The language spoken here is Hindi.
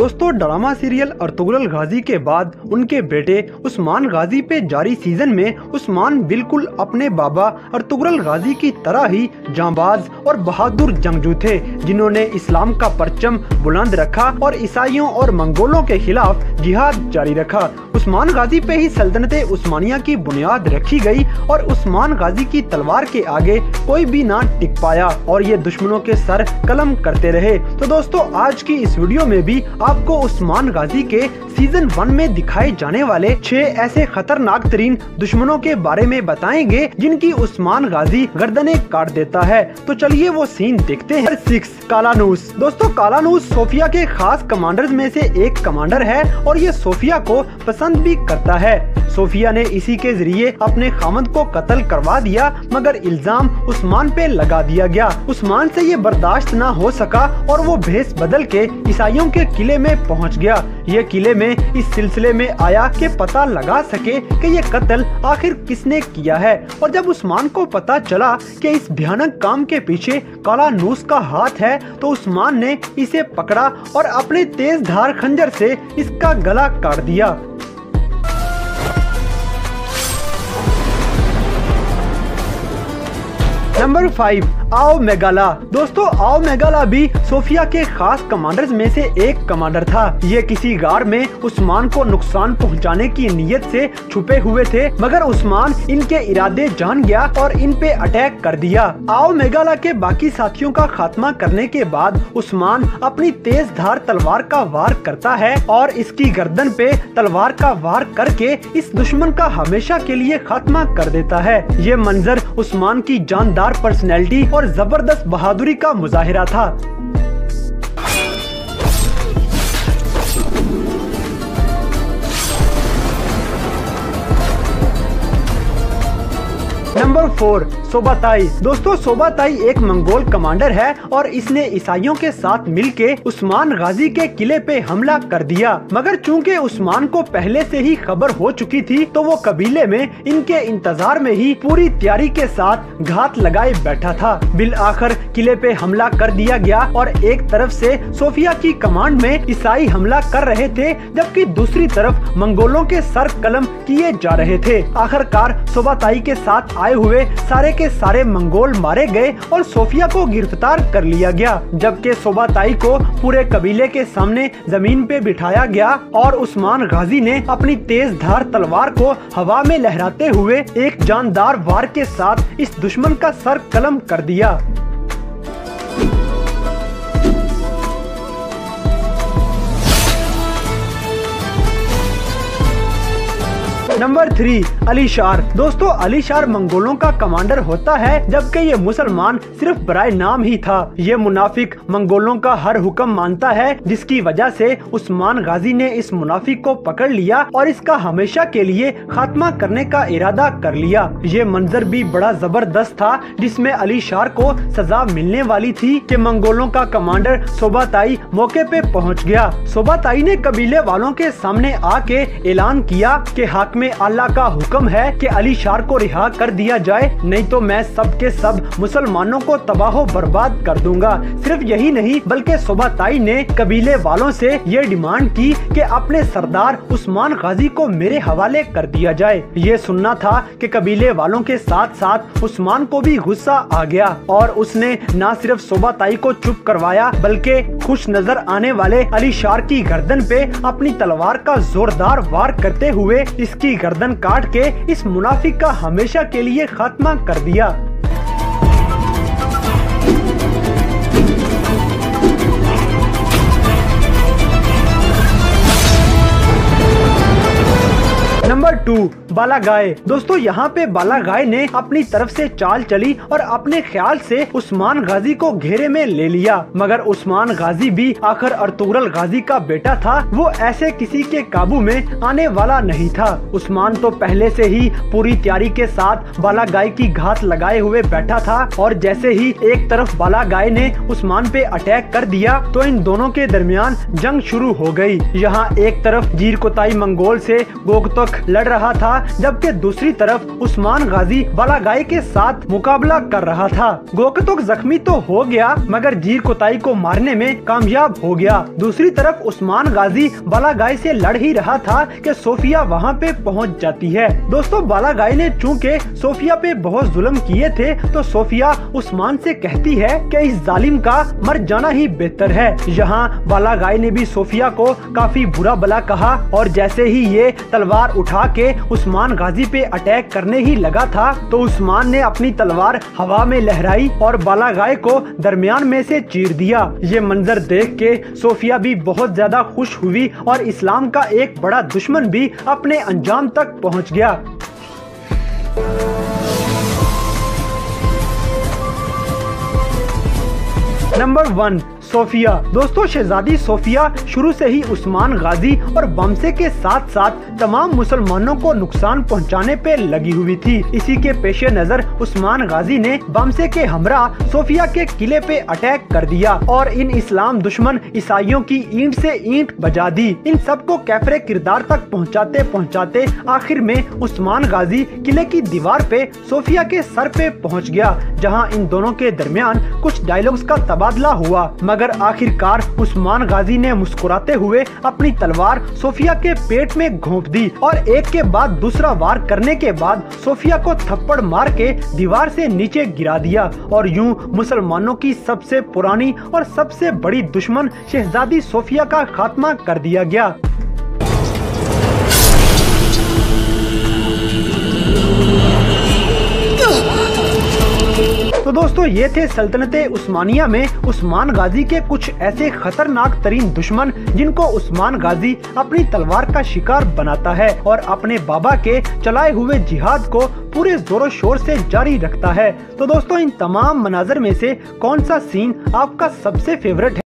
दोस्तों ड्रामा सीरियल अर्तुगरुल गाजी के बाद उनके बेटे उस्मान गाजी पे जारी सीजन में उस्मान बिल्कुल अपने बाबा अर्तुगरुल गाजी की तरह ही जांबाज और बहादुर जंगजू थे, जिन्होंने इस्लाम का परचम बुलंद रखा और ईसाइयों और मंगोलों के खिलाफ जिहाद जारी रखा। उस्मान गाजी पे ही सल्तनत उस्मानिया की बुनियाद रखी गई और उस्मान गाजी की तलवार के आगे कोई भी ना टिक पाया और ये दुश्मनों के सर कलम करते रहे। तो दोस्तों आज की इस वीडियो में भी आपको उस्मान गाजी के सीजन 1 में दिखाए जाने वाले 6 ऐसे खतरनाक तरीन दुश्मनों के बारे में बताएंगे जिनकी उस्मान गाजी गर्दनें काट देता है। तो चलिए वो सीन देखते हैं। 6 कालानूस। दोस्तों कालानूस सोफिया के खास कमांडर्स में से एक कमांडर है और ये सोफिया को पसंद भी करता है। सोफिया ने इसी के जरिए अपने खामद को कत्ल करवा दिया, मगर इल्जाम उस्मान पे लगा दिया गया। उस्मान से ये बर्दाश्त ना हो सका और वो भेस बदल के ईसाइयों के किले में पहुंच गया। ये किले में इस सिलसिले में आया कि पता लगा सके कि ये कत्ल आखिर किसने किया है। और जब उस्मान को पता चला कि इस भयानक काम के पीछे कालानूस का हाथ है, तो उस्मान ने इसे पकड़ा और अपने तेज धार खंजर से इसका गला काट दिया। नंबर 5 आओ मेगाला। दोस्तों आओ मेगाला भी सोफिया के खास कमांडर्स में से एक कमांडर था। ये किसी गार में उस्मान को नुकसान पहुंचाने की नीयत से छुपे हुए थे, मगर उस्मान इनके इरादे जान गया और इन पे अटैक कर दिया। आओ मेगाला के बाकी साथियों का खात्मा करने के बाद उस्मान अपनी तेज धार तलवार का वार करता है और इसकी गर्दन पे तलवार का वार करके इस दुश्मन का हमेशा के लिए खात्मा कर देता है। ये मंजर उस्मान की जानदार पर्सनैलिटी और जबरदस्त बहादुरी का मुजाहिरा था। नंबर 4 सोबाताई। दोस्तों सोबाताई एक मंगोल कमांडर है और इसने ईसाइयों के साथ मिलके उस्मान गाजी के किले पे हमला कर दिया, मगर चूंकि उस्मान को पहले से ही खबर हो चुकी थी, तो वो कबीले में इनके इंतजार में ही पूरी तैयारी के साथ घात लगाए बैठा था। बिल आखिर किले पे हमला कर दिया गया और एक तरफ से सोफिया की कमांड में ईसाई हमला कर रहे थे, जबकि दूसरी तरफ मंगोलों के सर कलम किए जा रहे थे। आखिरकार सोबाताई के साथ आए हुए सारे के सारे मंगोल मारे गए और सोफिया को गिरफ्तार कर लिया गया, जबकि सोबाताई को पूरे कबीले के सामने जमीन पे बिठाया गया और उस्मान गाजी ने अपनी तेज धार तलवार को हवा में लहराते हुए एक जानदार वार के साथ इस दुश्मन का सर कलम कर दिया। नंबर 3 अलीशार। दोस्तों अलीशार मंगोलों का कमांडर होता है, जबकि ये मुसलमान सिर्फ बराए नाम ही था। ये मुनाफिक मंगोलों का हर हुक्म मानता है, जिसकी वजह से उस्मान गाजी ने इस मुनाफिक को पकड़ लिया और इसका हमेशा के लिए खात्मा करने का इरादा कर लिया। ये मंजर भी बड़ा जबरदस्त था, जिसमें अलीशार को सजा मिलने वाली थी कि मंगोलों का कमांडर सोबाताई मौके पे पहुंच गया। सोबाताई ने कबीले वालों के सामने आके ऐलान किया कि हाकिम अल्लाह का हुक्म है कि अलीशार को रिहा कर दिया जाए, नहीं तो मैं सब के सब मुसलमानों को तबाह बर्बाद कर दूंगा। सिर्फ यही नहीं, बल्कि सोबाताई ने कबीले वालों से ये डिमांड की कि अपने सरदार उस्मान गाजी को मेरे हवाले कर दिया जाए। ये सुनना था कि कबीले वालों के साथ साथ उस्मान को भी गुस्सा आ गया और उसने न सिर्फ सोबाताई को चुप करवाया, बल्कि खुश नजर आने वाले अलीशार की गर्दन पे अपनी तलवार का जोरदार वार करते हुए इसकी गर्दन काट के इस मुनाफिक का हमेशा के लिए खात्मा कर दिया। नंबर 2 बालागाय। दोस्तों यहाँ पे बालागाय ने अपनी तरफ से चाल चली और अपने ख्याल से उस्मान गाजी को घेरे में ले लिया, मगर उस्मान गाजी भी आखिर अर्तुगरुल गाजी का बेटा था। वो ऐसे किसी के काबू में आने वाला नहीं था। उस्मान तो पहले से ही पूरी तैयारी के साथ बालागाय की घात लगाए हुए बैठा था और जैसे ही एक तरफ बालागाय ने उस्मान पे अटैक कर दिया, तो इन दोनों के दरमियान जंग शुरू हो गई। यहाँ एक तरफ जीरकोताई मंगोल से गोगतक लड़ रहा था, जबकि दूसरी तरफ उस्मान गाजी बालागाई के साथ मुकाबला कर रहा था। गोकतुक जख्मी तो हो गया मगर जीर कोताई को मारने में कामयाब हो गया। दूसरी तरफ उस्मान गाजी बालागाई से लड़ ही रहा था कि सोफिया वहां पे पहुंच जाती है। दोस्तों, बालागाई ने चूंकि सोफिया पे बहुत जुल्म किए थे तो सोफिया उस्मान से कहती है कि इस जालिम का मर जाना ही बेहतर है। यहाँ बालागाई ने भी सोफिया को काफी बुरा भला कहा और जैसे ही ये तलवार उठा के उस्मान गाजी पे अटैक करने ही लगा था तो उस्मान ने अपनी तलवार हवा में लहराई और बालागाई को दरमियान में से चीर दिया। ये मंजर देख के सोफिया भी बहुत ज्यादा खुश हुई और इस्लाम का एक बड़ा दुश्मन भी अपने अंजाम तक पहुंच गया। Number 1, Sophia. दोस्तों, शहजादी सोफिया शुरू से ही उस्मान गाजी और बमसे के साथ साथ तमाम मुसलमानों को नुकसान पहुंचाने पे लगी हुई थी। इसी के पेश नजर उस्मान गाजी ने बमसे के हमरा सोफिया के किले पे अटैक कर दिया और इन इस्लाम दुश्मन ईसाइयों की ईंट से ईंट बजा दी। इन सबको कैफरे किरदार तक पहुंचाते पहुंचाते आखिर में उस्मान गाजी किले की दीवार पे सोफिया के सर पे पहुंच गया, जहां इन दोनों के दरमियान कुछ डायलॉग्स का तबादला हुआ मगर आखिरकार उस्मान गाजी ने मुस्कुराते हुए अपनी तलवार सोफिया के पेट में घोंप दी और एक के बाद दूसरा वार करने के बाद सोफिया को थप्पड़ मार के दीवार से नीचे गिरा दिया और यूं मुसलमानों की सबसे पुरानी और सबसे बड़ी दुश्मन शहजादी सोफिया का खात्मा कर दिया गया। तो दोस्तों, ये थे सल्तनते उस्मानिया में उस्मान गाजी के कुछ ऐसे खतरनाक तरीन दुश्मन जिनको उस्मान गाजी अपनी तलवार का शिकार बनाता है और अपने बाबा के चलाए हुए जिहाद को पूरे जोरों शोर से जारी रखता है। तो दोस्तों, इन तमाम मनाजर में से कौन सा सीन आपका सबसे फेवरेट है?